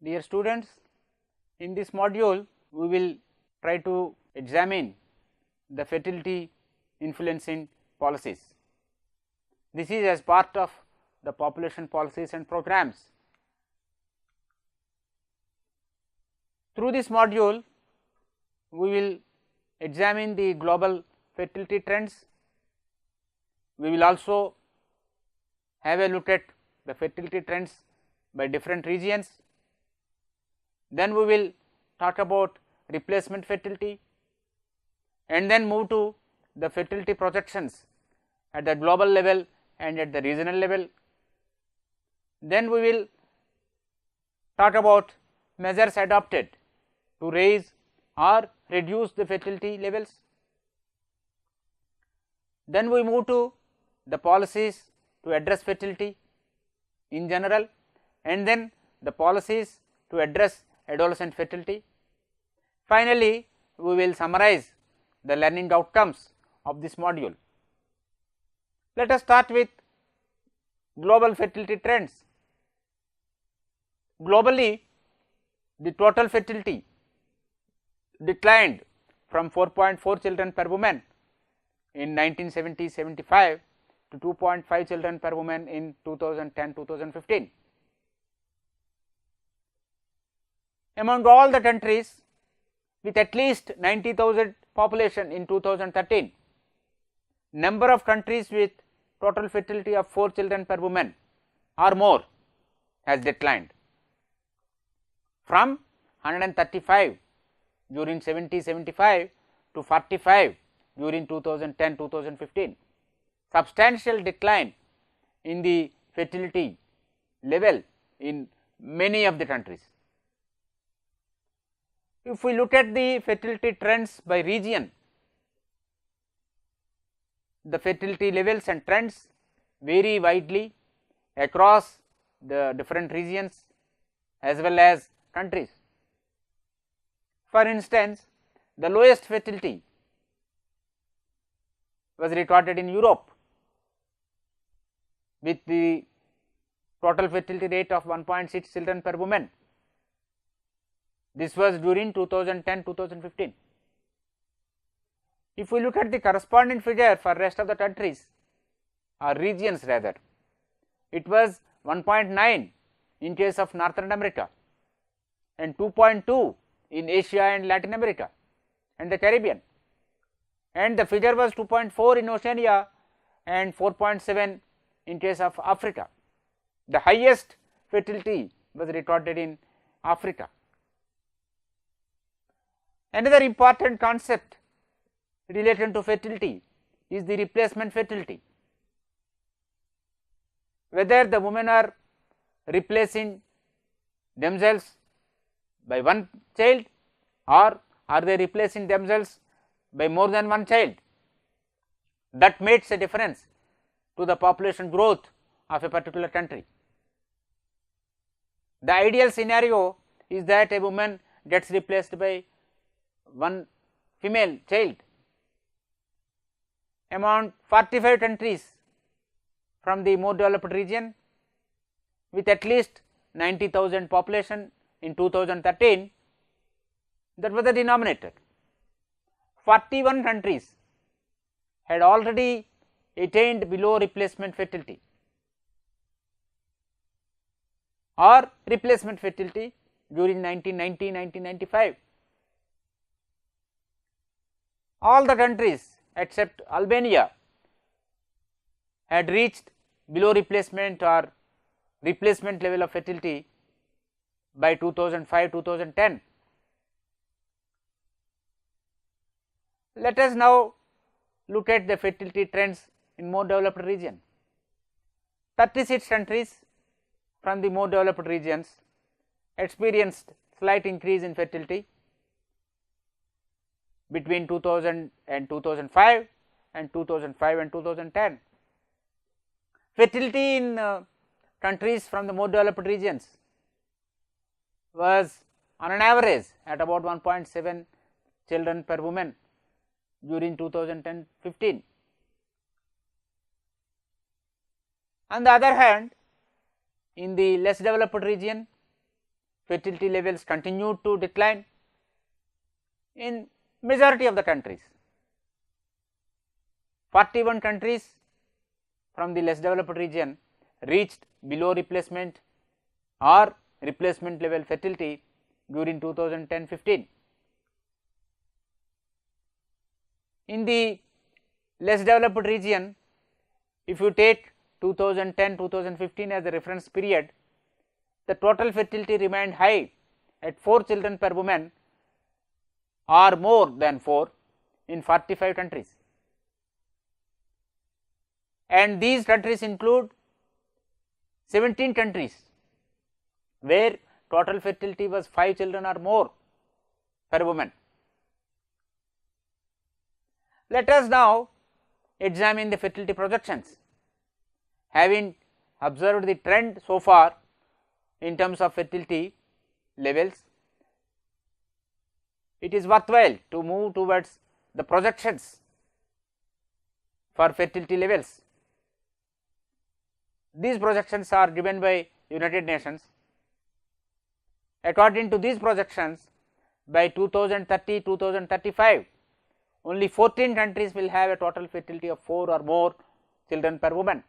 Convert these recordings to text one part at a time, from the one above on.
Dear students, in this module we will try to examine the fertility influencing policies. This is as part of the population policies and programs. Through this module, we will examine the global fertility trends. We will also have a look at the fertility trends by different regions. Then we will talk about replacement fertility and then move to the fertility projections at the global level and at the regional level. Then we will talk about measures adopted to raise or reduce the fertility levels. Then we move to the policies to address fertility in general, and then the policies to address adolescent fertility. Finally, we will summarize the learning outcomes of this module. Let us start with global fertility trends. Globally, the total fertility declined from 4.4 children per woman in 1970-75 to 2.5 children per woman in 2010-2015. Among all the countries with at least 90,000 population in 2013, number of countries with total fertility of 4 children per woman or more has declined from 135 during 70-75 to 45 during 2010-2015. Substantial decline in the fertility level in many of the countries. If we look at the fertility trends by region, the fertility levels and trends vary widely across the different regions as well as countries. For instance, the lowest fertility was recorded in Europe with the total fertility rate of 1.6 children per woman. This was during 2010-2015. If we look at the corresponding figure for rest of the countries or regions rather, it was 1.9 in case of Northern America and 2.2 in Asia and Latin America and the Caribbean, and the figure was 2.4 in Oceania and 4.7 in case of Africa. The highest fertility was recorded in Africa. Another important concept related to fertility is the replacement fertility. Whether the women are replacing themselves by one child or are they replacing themselves by more than one child, that makes a difference to the population growth of a particular country. The ideal scenario is that a woman gets replaced by one female child. Among 45 countries from the more developed region with at least 90,000 population in 2013, that was the denominator. 41 countries had already attained below replacement fertility or replacement fertility during 1990-1995. All the countries except Albania had reached below replacement or replacement level of fertility by 2005-2010. Let us now look at the fertility trends in more developed region. 36 countries from the more developed regions experienced slight increase in fertility between 2000 and 2005 and 2005 and 2010. Fertility in countries from the more developed regions was on an average at about 1.7 children per woman during 2010-15. On the other hand, in the less developed region, fertility levels continued to decline in majority of the countries. 41 countries from the less developed region reached below replacement or replacement level fertility during 2010-15. In the less developed region, if you take 2010-2015 as a reference period, the total fertility remained high at 4 children per woman or more than 4 in 45 countries. And these countries include 17 countries where total fertility was 5 children or more per woman. Let us now examine the fertility projections. Having observed the trend so far in terms of fertility levels, it is worthwhile to move towards the projections for fertility levels. These projections are given by United Nations. According to these projections, by 2030-2035, only 14 countries will have a total fertility of 4 or more children per woman.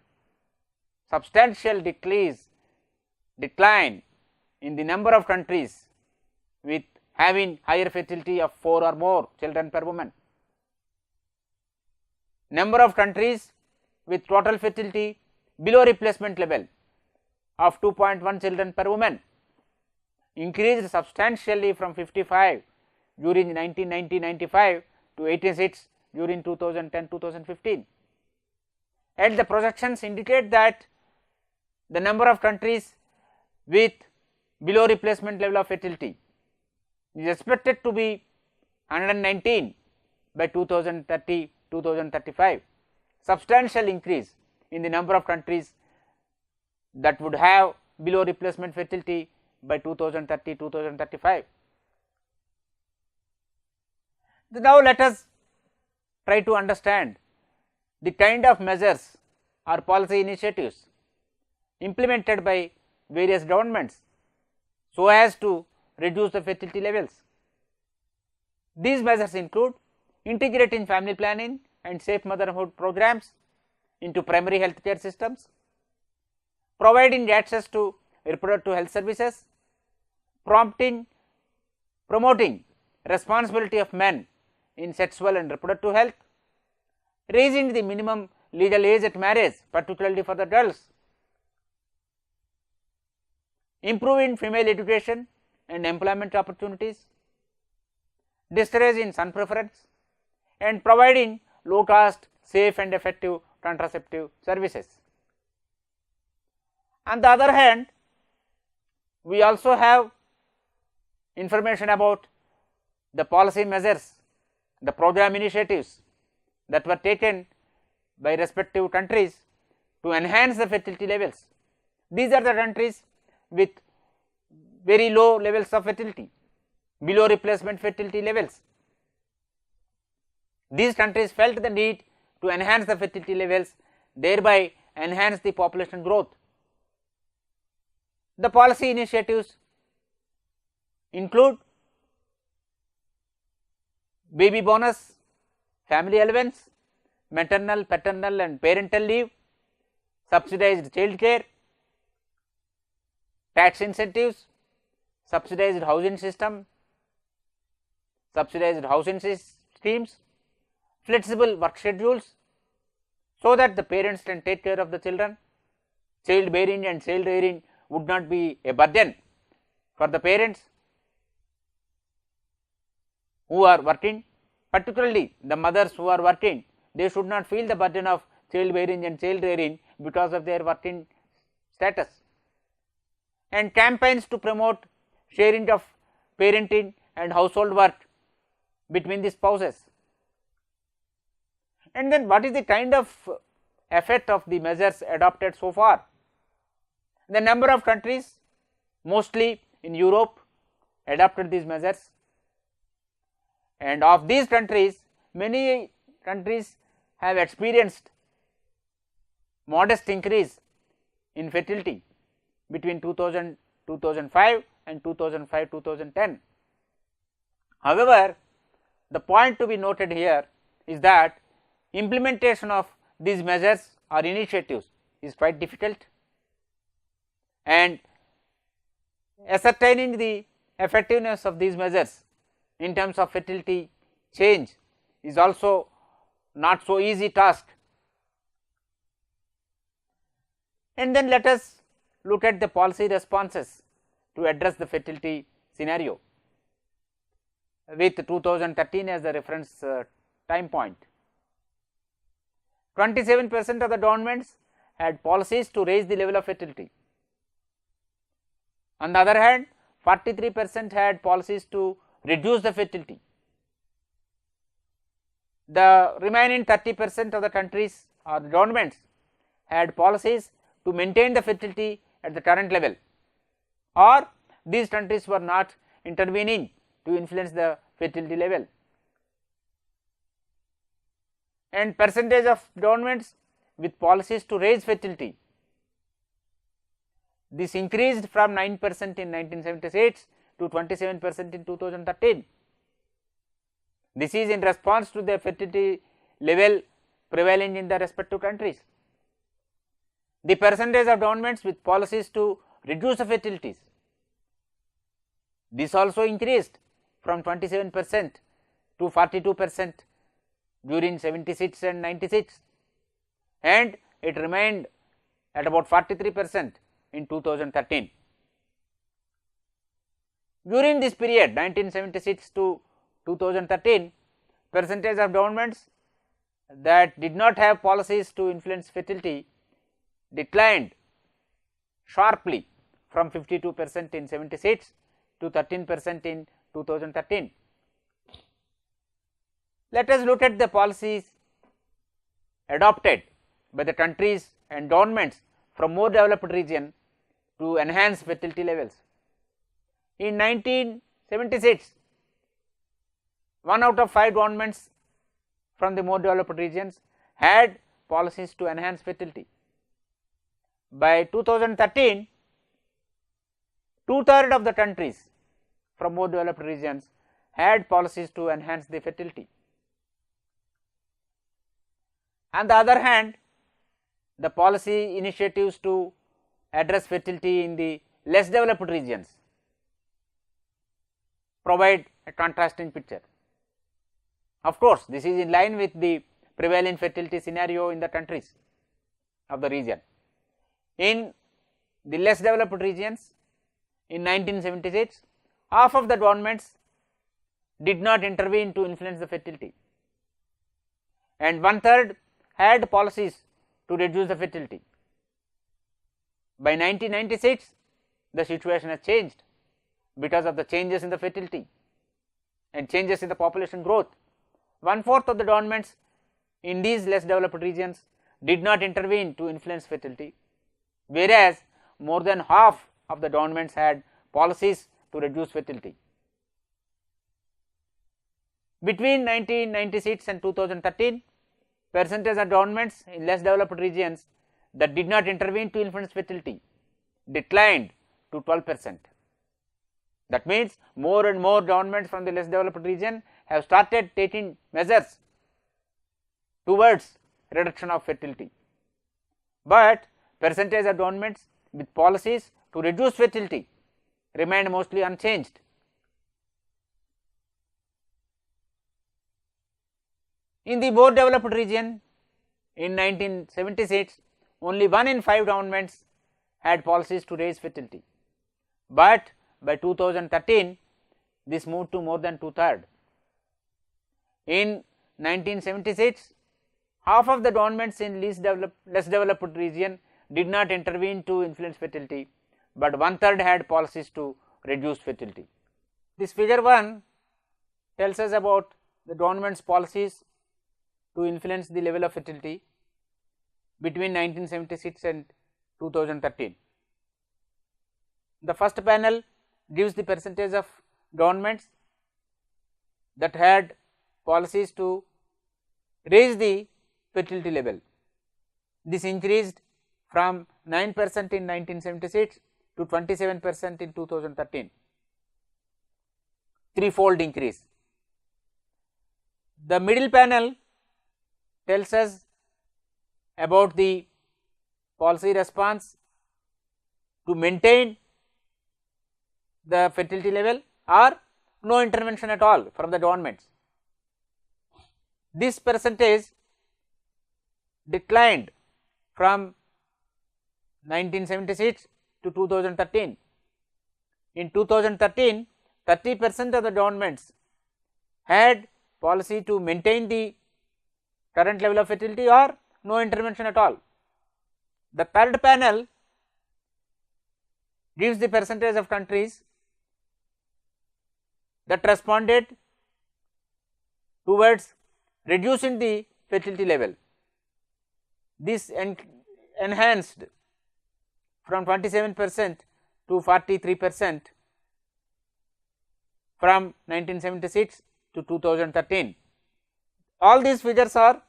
Substantial decline in the number of countries with having higher fertility of 4 or more children per woman. Number of countries with total fertility below replacement level of 2.1 children per woman increased substantially from 55 during 1990-95 to 86 during 2010-2015. And the projections indicate that the number of countries with below replacement level of fertility is expected to be 119 by 2030-2035, substantial increase in the number of countries that would have below replacement fertility by 2030-2035. Now, let us try to understand the kind of measures or policy initiatives implemented by various governments so as to reduce the fertility levels. These measures include integrating family planning and safe motherhood programs into primary health care systems, providing access to reproductive health services, promoting responsibility of men in sexual and reproductive health, raising the minimum legal age at marriage, particularly for the girls, improving female education and employment opportunities, discouraging son preference, and providing low cost, safe and effective contraceptive services. On the other hand, we also have information about the policy measures, the program initiatives that were taken by respective countries to enhance the fertility levels. These are the countries with very low levels of fertility, below replacement fertility levels. These countries felt the need to enhance the fertility levels, thereby enhance the population growth. The policy initiatives include baby bonus, family allowance, maternal, paternal and parental leave, subsidized child care, tax incentives, subsidized housing system, subsidized housing schemes, flexible work schedules, so that the parents can take care of the children. Child bearing and child rearing would not be a burden for the parents who are working, particularly the mothers who are working. They should not feel the burden of child bearing and child rearing because of their working status. And campaigns to promote sharing of parenting and household work between the spouses. And then what is the kind of effect of the measures adopted so far? The number of countries, mostly in Europe, adopted these measures, and of these countries, many countries have experienced modest increase in fertility between 2005 and 2005-2010. However, the point to be noted here is that implementation of these measures or initiatives is quite difficult, and ascertaining the effectiveness of these measures in terms of fertility change is also not so easy task. And then let us look at the policy responses to address the fertility scenario with 2013 as the reference time point. 27% of the governments had policies to raise the level of fertility. On the other hand, 43% had policies to reduce the fertility. The remaining 30% of the countries or the governments had policies to maintain the fertility at the current level, or these countries were not intervening to influence the fertility level. And percentage of governments with policies to raise fertility, this increased from 9% in 1976 to 27% in 2013. This is in response to the fertility level prevailing in the respective countries. The percentage of governments with policies to reduce the fertilities, this also increased from 27% to 42% during 76 and 96, and it remained at about 43% in 2013. During this period 1976 to 2013, percentage of governments that did not have policies to influence fertility declined sharply from 52% in 76 to 13% in 2013. Let us look at the policies adopted by the countries and governments from more developed region to enhance fertility levels. In 1976, 1 out of 5 governments from the more developed regions had policies to enhance fertility. By 2013, 2/3 of the countries from more developed regions had policies to enhance the fertility. On the other hand, the policy initiatives to address fertility in the less developed regions provide a contrasting picture. Of course, this is in line with the prevailing fertility scenario in the countries of the region. In the less developed regions, in 1976, half of the governments did not intervene to influence the fertility, and 1/3 had policies to reduce the fertility. By 1996, the situation has changed because of the changes in the fertility and changes in the population growth. 1/4 of the governments in these less developed regions did not intervene to influence fertility, whereas more than half of the governments had policies to reduce fertility. Between 1996 and 2013, percentage of governments in less developed regions that did not intervene to influence fertility declined to 12%. That means more and more governments from the less developed region have started taking measures towards reduction of fertility, but percentage of governments with policies to reduce fertility remained mostly unchanged. In the more developed region, in 1976, only 1 in 5 governments had policies to raise fertility, but by 2013 this moved to more than 2/3. In 1976, half of the governments in less developed region did not intervene to influence fertility, but 1/3 had policies to reduce fertility. This figure 1 tells us about the government's policies to influence the level of fertility between 1976 and 2013. The first panel gives the percentage of governments that had policies to raise the fertility level. This increased from 9% in 1976 to 27% in 2013, threefold increase. The middle panel tells us about the policy response to maintain the fertility level or no intervention at all from the governments. This percentage declined from 1976 to 2013. In 2013, 30% of the governments had policy to maintain the current level of fertility or no intervention at all. The third panel gives the percentage of countries that responded towards reducing the fertility level. This enhanced from 27% to 43% from 1976 to 2013. All these figures are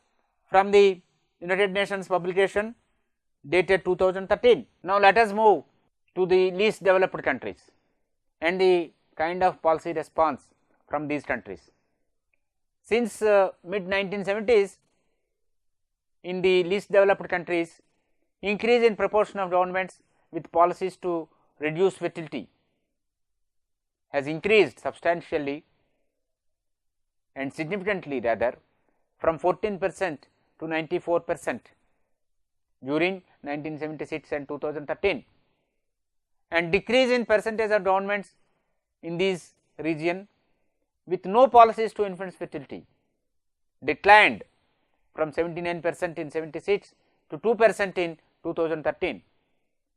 from the United Nations publication dated 2013. Now, let us move to the least developed countries and the kind of policy response from these countries. Since mid 1970s, in the least developed countries, increase in proportion of governments with policies to reduce fertility has increased substantially and significantly rather from 14% to 94% during 1976 and 2013, and decrease in percentage of governments in these region with no policies to influence fertility declined from 79% in 76 to 2% in 2013.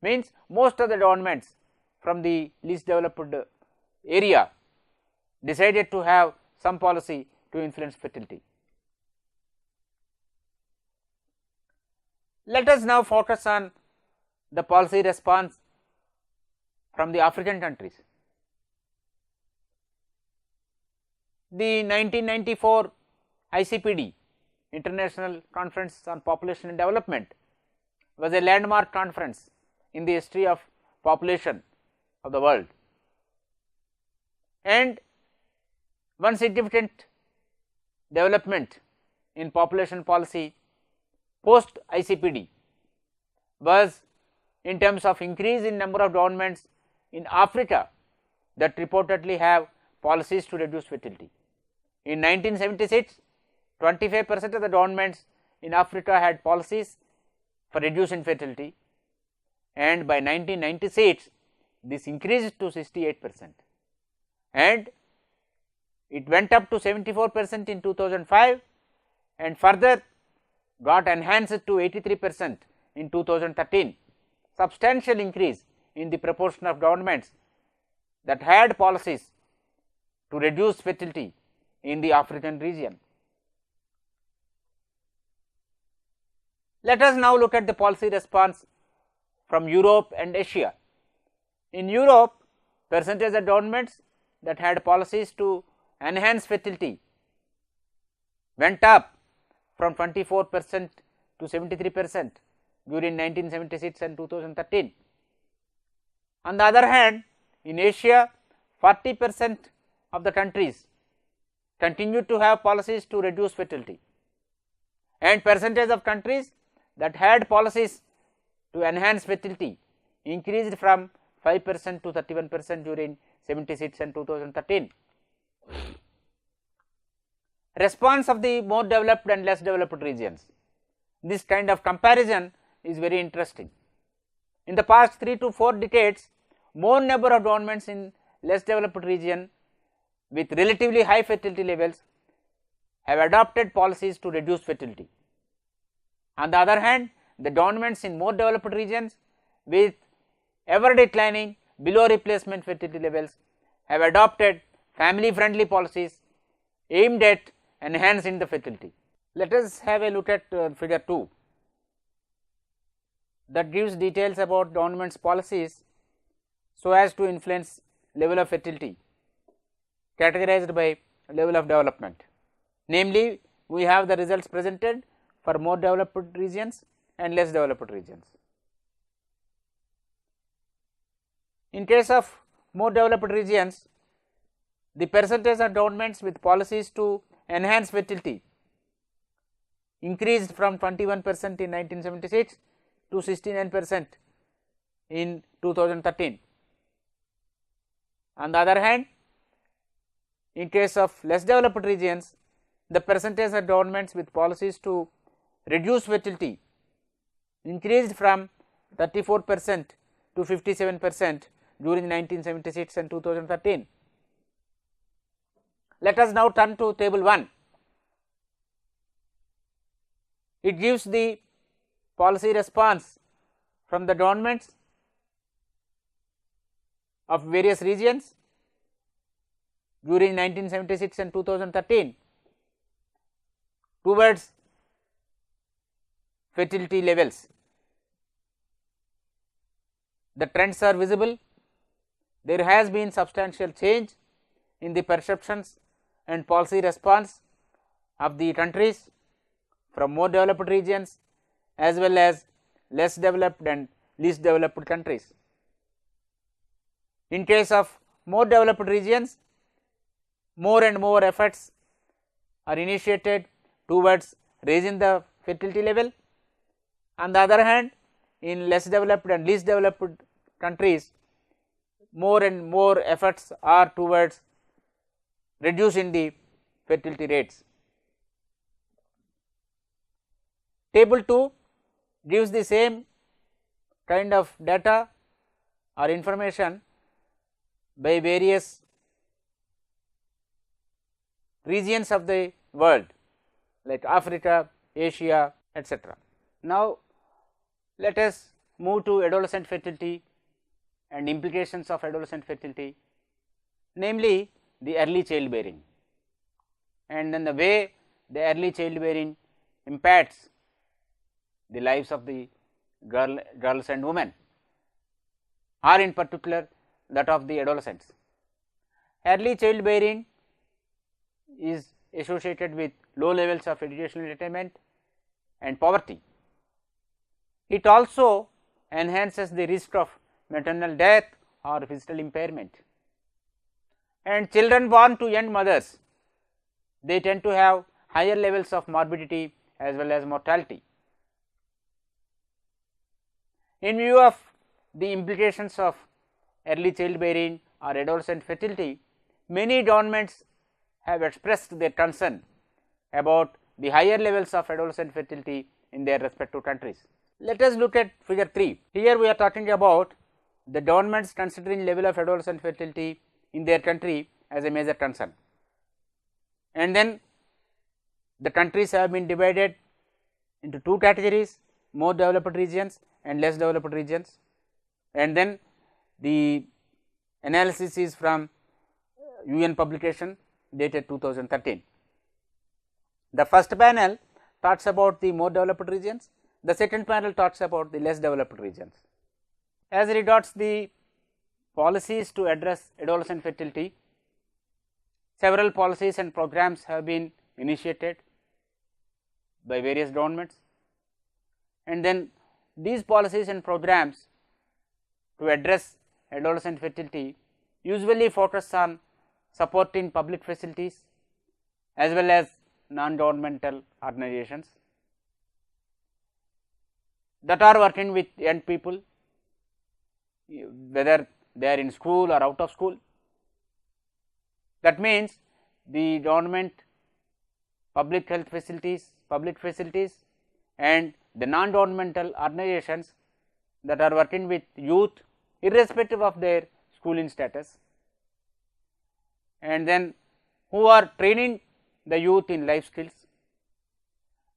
Means most of the governments from the least developed area decided to have some policy to influence fertility. Let us now focus on the policy response from the African countries. The 1994 ICPD, International Conference on Population and Development, was a landmark conference in the history of population of the world, and one significant development in population policy post ICPD was in terms of increase in number of governments in Africa that reportedly have policies to reduce fertility. In 1976, 25% of the governments in Africa had policies for reducing fertility, and by 1996 this increased to 68%, and it went up to 74% in 2005 and further got enhanced to 83% in 2013, substantial increase in the proportion of governments that had policies to reduce fertility in the African region. Let us now look at the policy response from Europe and Asia. In Europe, percentage of governments that had policies to enhance fertility went up from 24% to 73% during 1976 and 2013. On the other hand, in Asia, 40% of the countries continued to have policies to reduce fertility, and percentage of countries that had policies to enhance fertility increased from 5% to 31% during 76 and 2013. Response of the more developed and less developed regions. This kind of comparison is very interesting. In the past 3 to 4 decades, more number of governments in less developed region with relatively high fertility levels have adopted policies to reduce fertility. On the other hand, the governments in more developed regions with ever declining below replacement fertility levels have adopted family friendly policies aimed at enhancing the fertility. Let us have a look at figure 2 that gives details about government's policies so as to influence level of fertility categorized by level of development. Namely, we have the results presented for more developed regions and less developed regions. In case of more developed regions, the percentage of governments with policies to enhance fertility increased from 21% in 1976 to 69% in 2013. On the other hand, in case of less developed regions, the percentage of governments with policies to reduce fertility increased from 34% to 57% during 1976 and 2013. Let us now turn to table 1. It gives the policy response from the governments of various regions during 1976 and 2013 towards fertility levels. The trends are visible. There has been substantial change in the perceptions and policy response of the countries from more developed regions as well as less developed and least developed countries. In case of more developed regions, more and more efforts are initiated towards raising the fertility level. On the other hand, in less developed and least developed countries, more and more efforts are towards reducing the fertility rates. Table 2 gives the same kind of data or information by various regions of the world like Africa, Asia, etc. Now, let us move to adolescent fertility and implications of adolescent fertility, namely the early childbearing, and then the way the early childbearing impacts the lives of the girls and women, or in particular that of the adolescents. Early childbearing is associated with low levels of educational attainment and poverty. It also enhances the risk of maternal death or physical impairment. And children born to young mothers, they tend to have higher levels of morbidity as well as mortality. In view of the implications of early childbearing or adolescent fertility, many governments have expressed their concern about the higher levels of adolescent fertility in their respective countries. Let us look at figure 3. Here we are talking about the governments considering level of adolescent fertility in their country as a major concern, and then the countries have been divided into two categories: more developed regions and less developed regions, and then the analysis is from UN publication dated 2013. The first panel talks about the more developed regions, the second panel talks about the less developed regions. As regards the policies to address adolescent fertility, several policies and programs have been initiated by various governments, and then these policies and programs to address adolescent fertility usually focus on supporting public facilities as well as non-governmental organizations that are working with young people, whether they are in school or out of school. That means the government, public health facilities, and the non-governmental organizations that are working with youth irrespective of their schooling status, and then who are training the youth in life skills,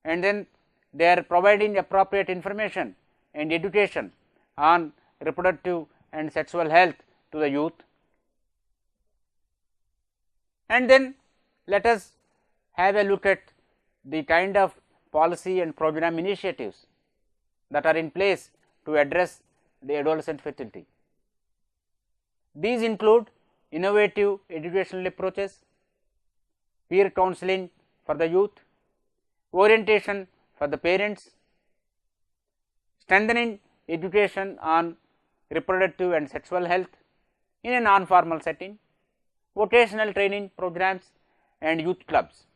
and then they are providing appropriate information and education on reproductive and sexual health to the youth. And then let us have a look at the kind of policy and program initiatives that are in place to address the adolescent fertility. These include innovative educational approaches, peer counseling for the youth, orientation for the parents, strengthening education on reproductive and sexual health, in a non-formal setting, vocational training programs and youth clubs.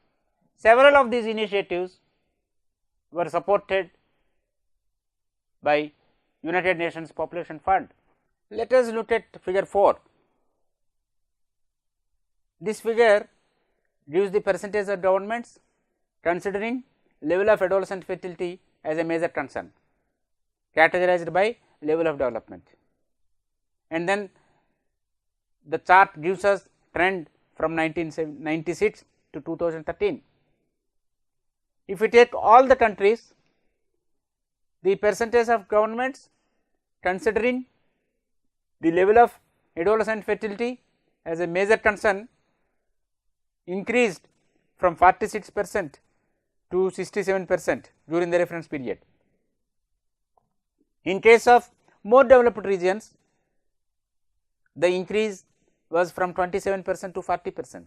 Several of these initiatives were supported by United Nations Population Fund. Let us look at figure 4. This figure gives the percentage of governments considering level of adolescent fertility as a major concern, categorized by level of development, and then the chart gives us trend from 1996 to 2013. If we take all the countries, the percentage of governments considering the level of adolescent fertility as a major concern increased from 46% to 67% during the reference period. In case of more developed regions, the increase was from 27% to 40%.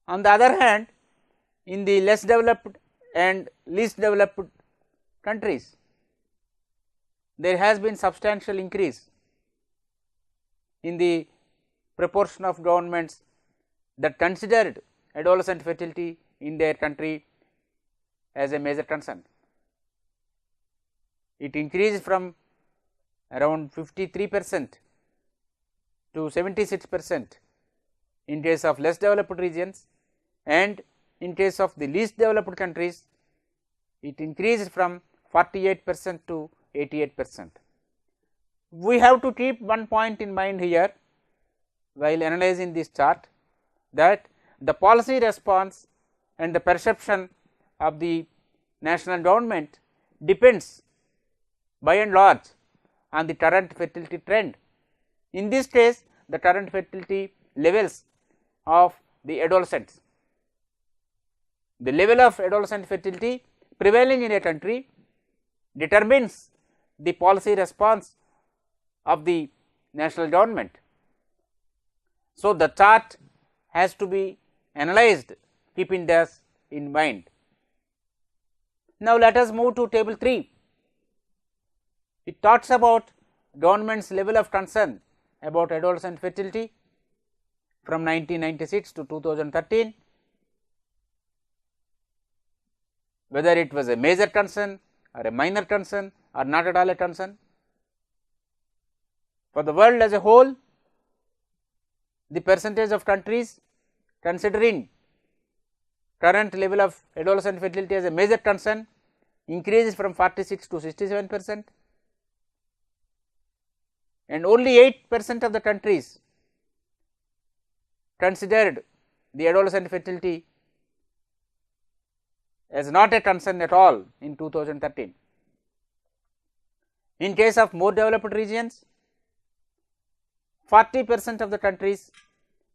On the other hand, in the less developed and least developed countries, there has been substantial increase in the proportion of governments that considered adolescent fertility in their country as a major concern. It increased from around 53% to 76% in case of less developed regions, and in case of the least developed countries, it increased from 48% to 88%. We have to keep one point in mind here while analyzing this chart, that the policy response and the perception of the national government depends by and large on the current fertility trend. In this case, the current fertility levels of the adolescents. The level of adolescent fertility prevailing in a country determines the policy response of the national government. So, the chart has to be analyzed keeping this in mind. Now, let us move to table 3. It talks about government's level of concern about adolescent fertility from 1996 to 2013, whether it was a major concern or a minor concern or not at all a concern. For the world as a whole, the percentage of countries considering current level of adolescent fertility as a major concern increases from 46 to 67%, and only 8% of the countries considered the adolescent fertility as not a concern at all in 2013. In case of more developed regions, 40% of the countries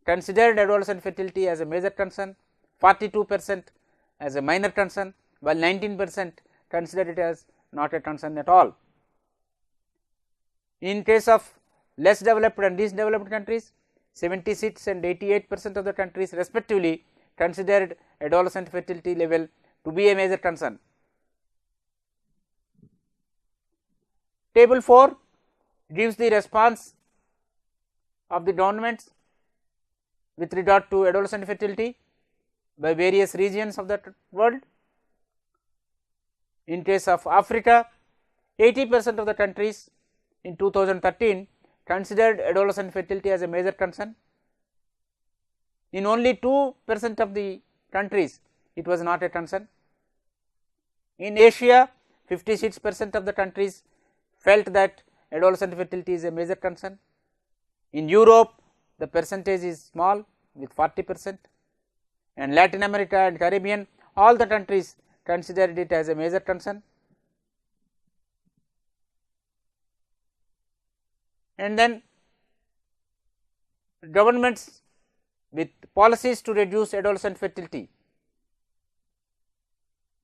considered adolescent fertility as a major concern, 42% as a minor concern, while 19% considered it as not a concern at all. In case of less developed and least developed countries, 76 and 88% of the countries respectively considered adolescent fertility level to be a major concern. Table 4 gives the response of the governments with regard to adolescent fertility by various regions of the world. In case of Africa, 80% of the countries in 2013 considered adolescent fertility as a major concern. In only 2% of the countries, it was not a concern. In Asia, 56% of the countries felt that adolescent fertility is a major concern. In Europe, the percentage is small with 40%, and Latin America and Caribbean, all the countries considered it as a major concern. And then governments with policies to reduce adolescent fertility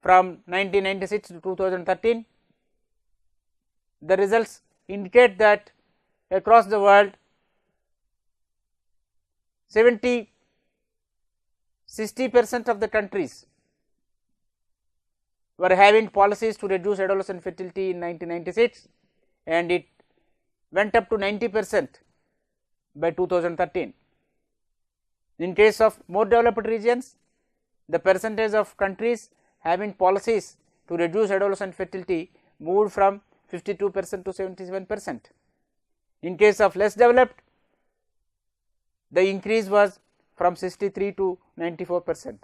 from 1996 to 2013, the results indicate that across the world 60% of the countries were having policies to reduce adolescent fertility in 1996, and it went up to 90% by 2013. In case of more developed regions, the percentage of countries having policies to reduce adolescent fertility moved from 52% to 77%. In case of less developed, the increase was from 63 to 94%,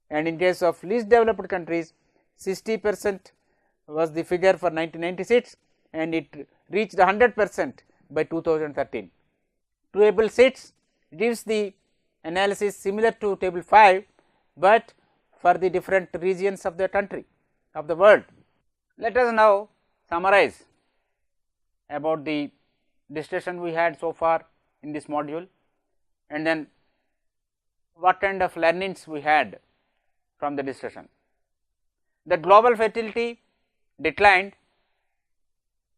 and in case of least developed countries, 60% was the figure for 1996 and it reached 100% by 2013. Table 6 gives the analysis similar to table 5, but for the different regions of the country of the world. Let us now summarize about the discussion we had so far in this module, and then what kind of learnings we had from the discussion. The global fertility declined,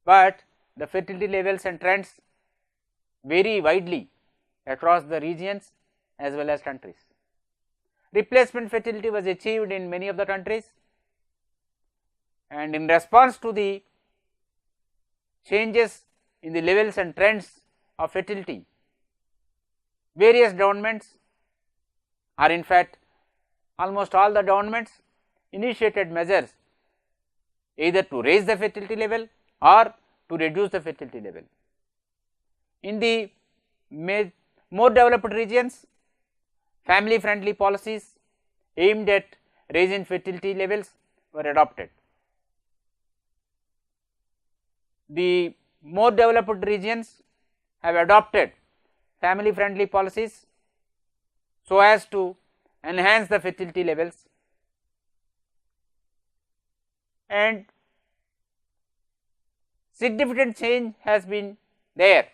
but the fertility levels and trends vary widely across the regions as well as countries. Replacement fertility was achieved in many of the countries, and in response to the changes in the levels and trends of fertility, various governments, or in fact almost all the governments, initiated measures either to raise the fertility level or to reduce the fertility level. In the more developed regions, family friendly policies aimed at raising fertility levels were adopted. The more developed regions have adopted family friendly policies so as to enhance the fertility levels, and significant change has been there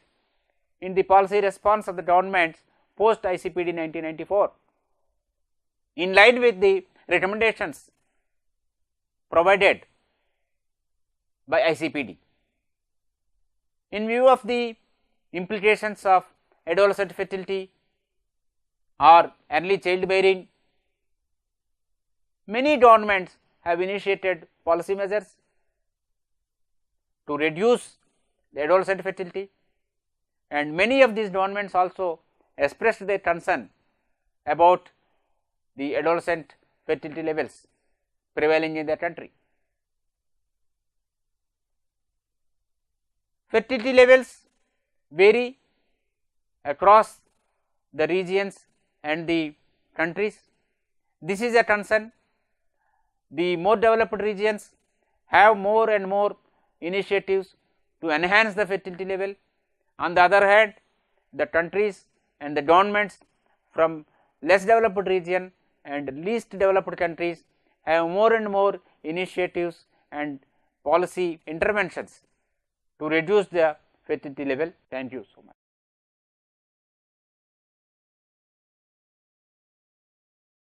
in the policy response of the governments post ICPD 1994, in line with the recommendations provided by ICPD. In view of the implications of adolescent fertility or early childbearing, many governments have initiated policy measures to reduce the adolescent fertility, and many of these governments also expressed their concern about the adolescent fertility levels prevailing in their country. Fertility levels vary across the regions and the countries. This is a concern. The more developed regions have more and more initiatives to enhance the fertility level. On the other hand, the countries and the governments from less developed region and least developed countries have more and more initiatives and policy interventions to reduce the fertility level. Thank you so much.